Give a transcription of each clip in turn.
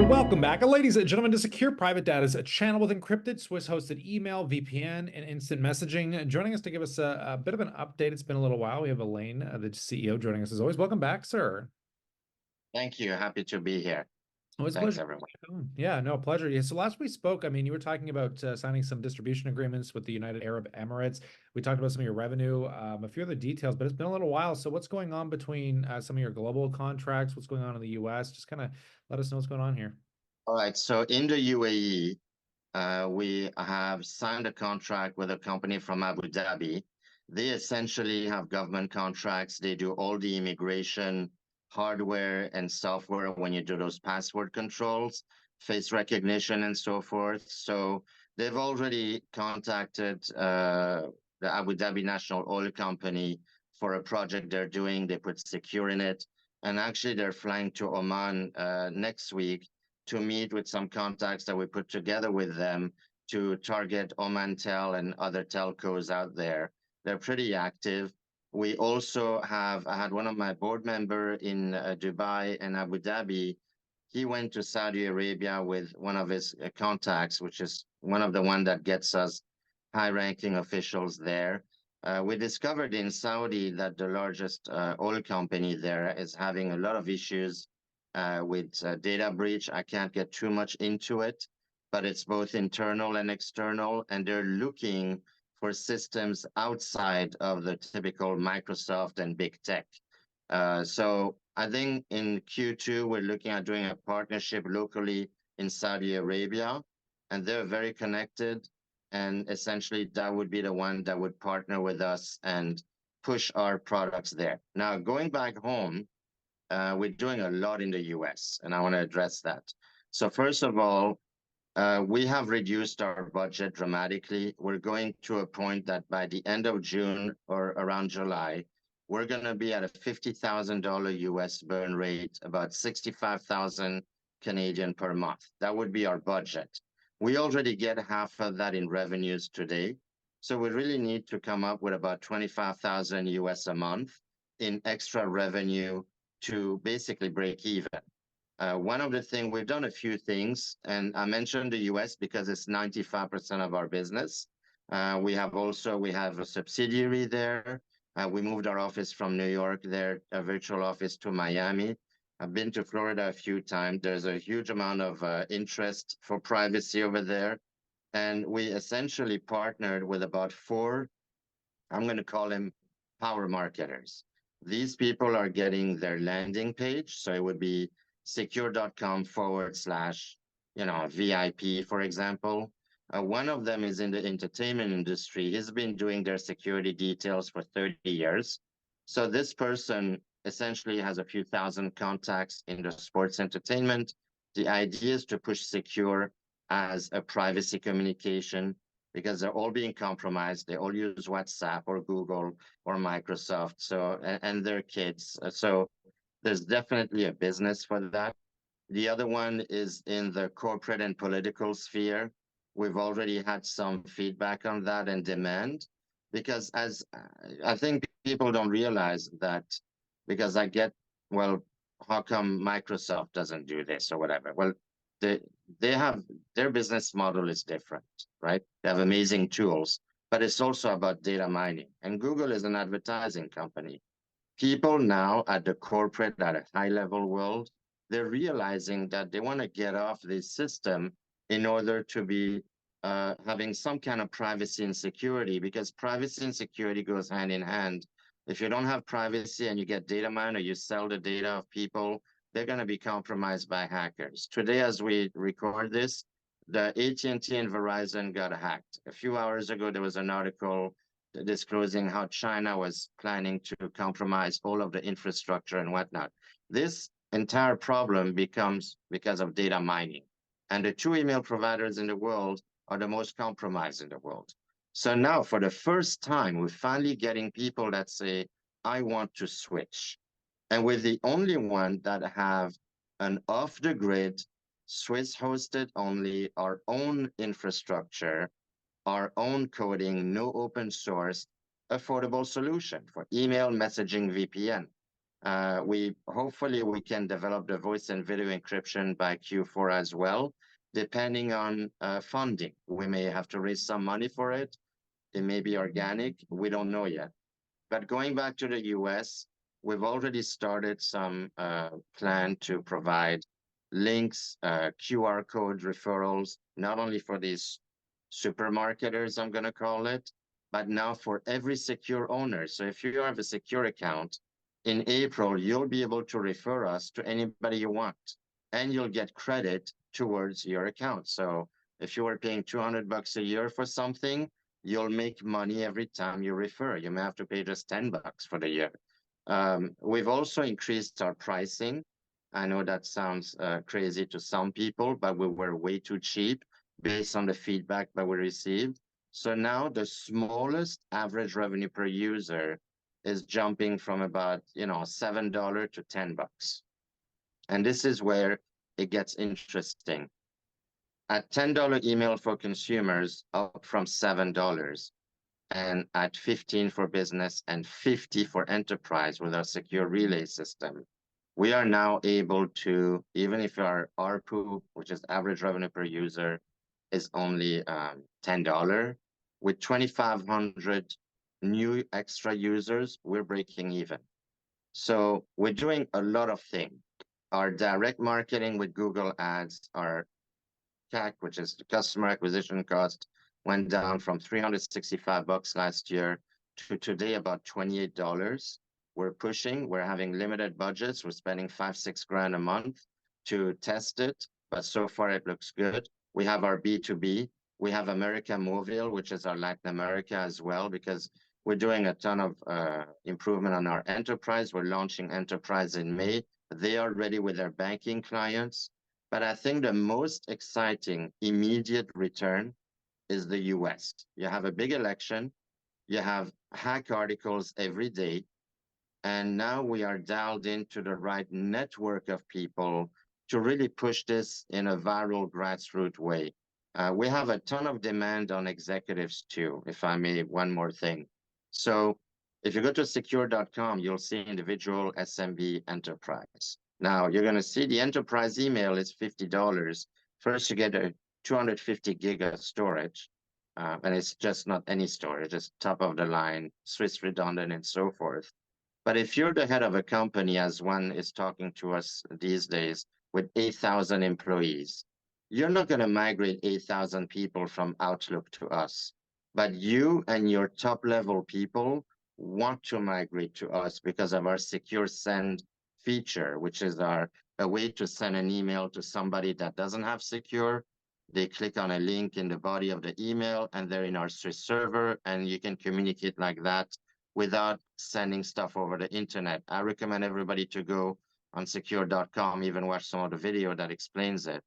Welcome back, ladies and gentlemen, to Secure Private Data is a channel with encrypted Swiss-hosted email, VPN, and instant messaging. Joining us to give us a bit of an update. It's been a little while. We have Elaine, the CEO, joining us as always. Welcome back, sir. Thank you. Happy to be here. Always a Thanks, pleasure. everyone. Yeah, no, pleasure. Yeah, so last we spoke, I mean, you were talking about signing some distribution agreements with the United Arab Emirates. We talked about some of your revenue, a few other details, but it's been a little while. So what's going on between some of your global contracts? What's going on in the US? Just kind of let us know what's going on here. All right. So in the UAE, we have signed a contract with a company from Abu Dhabi. They essentially have government contracts. They do all the immigration hardware and software when you do those password controls, face recognition, and so forth. So they've already contacted the Abu Dhabi National Oil Company for a project they're doing. They put Sekur in it. And actually, they're flying to Oman next week to meet with some contacts that we put together with them to target Omantel and other telcos out there. They're pretty active. We also have, I had one of my board member in Dubai and Abu Dhabi. He went to Saudi Arabia with one of his contacts, which is one of the one that gets us high-ranking officials there. We discovered in Saudi that the largest oil company there is having a lot of issues with data breach. I can't get too much into it, but it's both internal and external, and they're looking for systems outside of the typical Microsoft and big tech. So I think in Q2, we're looking at doing a partnership locally in Saudi Arabia, and they're very connected. And essentially, that would be the one that would partner with us and push our products there. Now, going back home, we're doing a lot in the US, and I want to address that. So first of all, we have reduced our budget dramatically. We're going to a point that by the end of June or around July, we're going to be at a $50,000 US burn rate, about 65,000 Canadian per month. That would be our budget. We already get half of that in revenues today. So we really need to come up with about 25,000 US a month in extra revenue to basically break even. One of the things, we've done a few things, and I mentioned the US because it's 95% of our business. We have a subsidiary there. We moved our office from New York there, a virtual office, to Miami. I've been to Florida a few times. There's a huge amount of interest for privacy over there. And we essentially partnered with about four, I'm going to call them power marketers. These people are getting their landing page. So it would be secure.com/VIP, for example. One of them is in the entertainment industry. He's been doing their security details for 30 years. So this person essentially has a few thousand contacts in the sports entertainment. The idea is to push Secure as a privacy communication because they're all being compromised. They all use WhatsApp or Google or Microsoft. So, and their kids. So there's definitely a business for that. The other one is in the corporate and political sphere. We've already had some feedback on that and demand, because as I think people don't realize that, because I get, well, how come Microsoft doesn't do this or whatever? Well, they have, their business model is different, right? They have amazing tools, but it's also about data mining. And Google is an advertising company. People now at the corporate, at a high level world, they're realizing that they want to get off this system in order to be having some kind of privacy and security, because privacy and security goes hand in hand. If you don't have privacy and you get data mined or you sell the data of people, they're going to be compromised by hackers. Today, as we record this, the AT&T and Verizon got hacked. A few hours ago, there was an article disclosing how China was planning to compromise all of the infrastructure and whatnot. This entire problem becomes because of data mining. And the two email providers in the world are the most compromised in the world. So now, for the first time, we're finally getting people that say, I want to switch. And we're the only one that have an off-the-grid, Swiss-hosted only, our own infrastructure, our own coding, no open source, affordable solution for email messaging VPN. We hopefully we can develop the voice and video encryption by Q4 as well, depending on funding. We may have to raise some money for it. It may be organic. We don't know yet. But going back to the US, we've already started some plan to provide links, QR code referrals, not only for these supermarketers, I'm going to call it, but now for every Sekur owner. So if you have a Sekur account, in April, you'll be able to refer us to anybody you want, and you'll get credit towards your account. So if you were paying $200 a year for something, you'll make money every time you refer. You may have to pay just $10 for the year. We've also increased our pricing. I know that sounds crazy to some people, but we were way too cheap based on the feedback that we received. So now the smallest average revenue per user is jumping from about, $7 to $10. And this is where it gets interesting. At $10 email for consumers, up from $7, and at 15 for business and 50 for enterprise with our secure relay system, we are now able to, even if our ARPU, which is average revenue per user, is only $10, with 2,500 new extra users, we're breaking even. So we're doing a lot of things. Our direct marketing with Google Ads, our CAC, which is the customer acquisition cost, went down from $365 last year to today about $28. We're pushing, we're having limited budgets. We're spending 5-6 grand a month to test it, but so far it looks good. We have our B2B. We have America Mobile, which is our Latin America as well, because we're doing a ton of improvement on our enterprise. We're launching enterprise in May. They are ready with their banking clients. But I think the most exciting immediate return is the US. You have a big election, you have hack articles every day, and now we are dialed into the right network of people to really push this in a viral grassroots way. We have a ton of demand on executives too, if I may, one more thing. So if you go to sekur.com, you'll see individual SMB enterprise. Now you're going to see the enterprise email is $50. First, you get a 250 gig of storage, and it's just not any storage, it's top of the line, Swiss redundant, and so forth. But if you're the head of a company, as one is talking to us these days, with 8,000 employees, you're not going to migrate 8,000 people from Outlook to us. But you and your top level people want to migrate to us because of our secure send feature, which is a way to send an email to somebody that doesn't have secure. They click on a link in the body of the email and they're in our Swiss server, and you can communicate like that without sending stuff over the internet. I recommend everybody to go on sekur.com, even watch some of the video that explains it.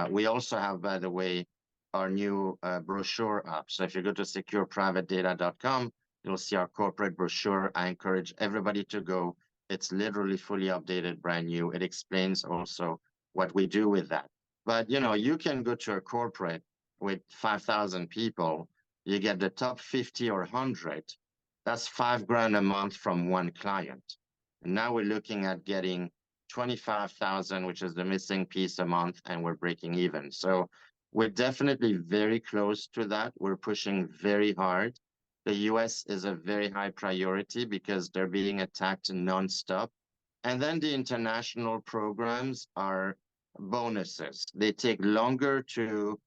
We also have, by the way, our new brochure up. So if you go to secureprivatedata.com, you'll see our corporate brochure. I encourage everybody to go. It's literally fully updated, brand new. It explains also what we do with that. But you can go to a corporate with 5,000 people, you get the top 50 or 100. That's 5 grand a month from one client. And now we're looking at getting 25,000, which is the missing piece a month, and we're breaking even. So we're definitely very close to that. We're pushing very hard. The US is a very high priority because they're being attacked nonstop. And then the international programs are bonuses. They take longer to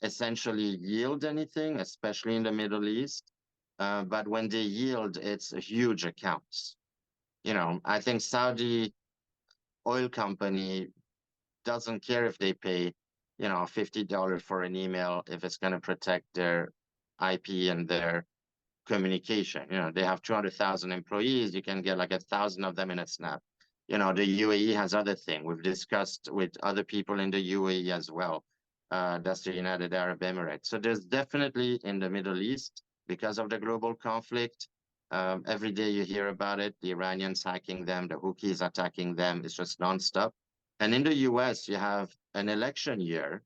essentially yield anything, especially in the Middle East. But when they yield, it's a huge accounts. I think Saudi oil company doesn't care if they pay, $50 for an email if it's going to protect their IP and their communication. They have 200,000 employees. You can get like 1,000 of them in a snap. The UAE has other thing. We've discussed with other people in the UAE as well. That's the United Arab Emirates. So there's definitely in the Middle East, because of the global conflict, every day you hear about it, the Iranians hacking them, the Houthis attacking them. It's just nonstop. And in the US, you have an election year,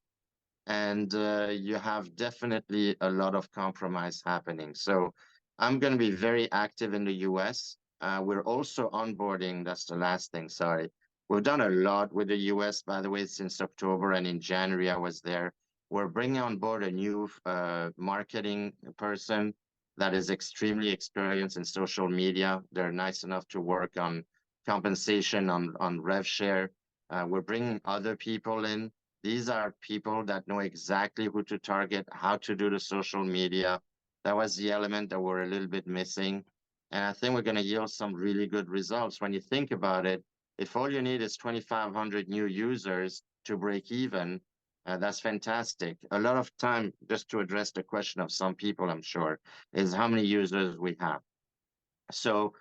and you have definitely a lot of compromise happening. So I'm going to be very active in the US. We're also onboarding, that's the last thing, sorry. We've done a lot with the US, by the way, since October, and in January I was there. We're bringing on board a new marketing person that is extremely experienced in social media. They're nice enough to work on compensation, on rev share. We're bringing other people in. These are people that know exactly who to target, how to do the social media. That was the element that we're a little bit missing. And I think we're going to yield some really good results. When you think about it, if all you need is 2,500 new users to break even, that's fantastic. A lot of time, just to address the question of some people, I'm sure, is how many users we have. So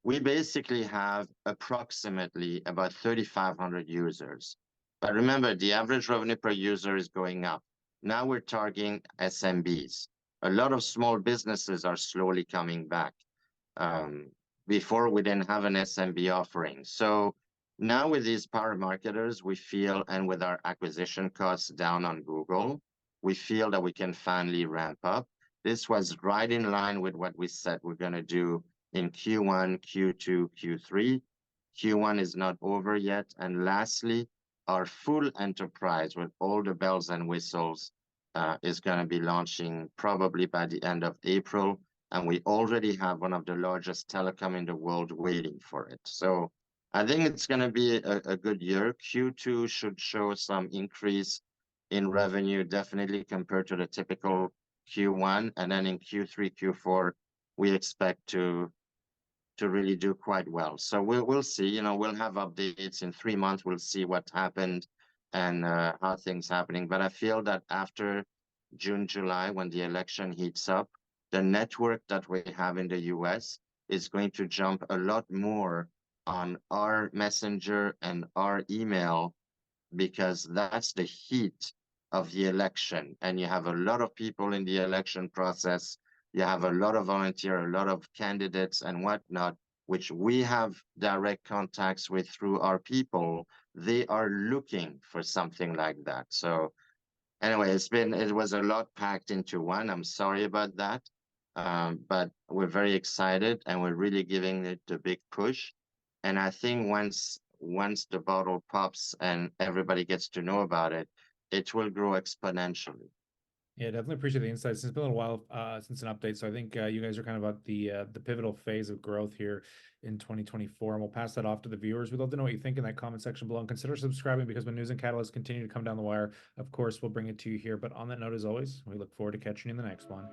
we basically have approximately about 3,500 users. But remember, the average revenue per user is going up. Now we're targeting SMBs. A lot of small businesses are slowly coming back. Before we didn't have an SMB offering. So now with these power marketers, we feel, and with our acquisition costs down on Google, we feel that we can finally ramp up. This was right in line with what we said we're going to do in Q1, Q2, Q3. Q1 is not over yet. And lastly, our full enterprise with all the bells and whistles is going to be launching probably by the end of April. And we already have one of the largest telecom in the world waiting for it. So I think it's going to be a good year. Q2 should show some increase in revenue, definitely compared to the typical Q1. And then in Q3, Q4, we expect to really do quite well. So we'll see. You know, we'll have updates in 3 months. We'll see what happened and how things happening. But I feel that after June, July, when the election heats up, the network that we have in the US is going to jump a lot more on our messenger and our email, because that's the heat of the election. And you have a lot of people in the election process. You have a lot of volunteers, a lot of candidates and whatnot, which we have direct contacts with through our people. They are looking for something like that. So anyway, it was a lot packed into one. I'm sorry about that. But we're very excited and we're really giving it a big push. And I think once the bottle pops and everybody gets to know about it, it will grow exponentially. Yeah, definitely appreciate the insights. It's been a little while since an update, so I think you guys are kind of at the pivotal phase of growth here in 2024, and we'll pass that off to the viewers. We'd love to know what you think in that comment section below, and consider subscribing, because when news and catalysts continue to come down the wire, of course, we'll bring it to you here. But on that note, as always, we look forward to catching you in the next one.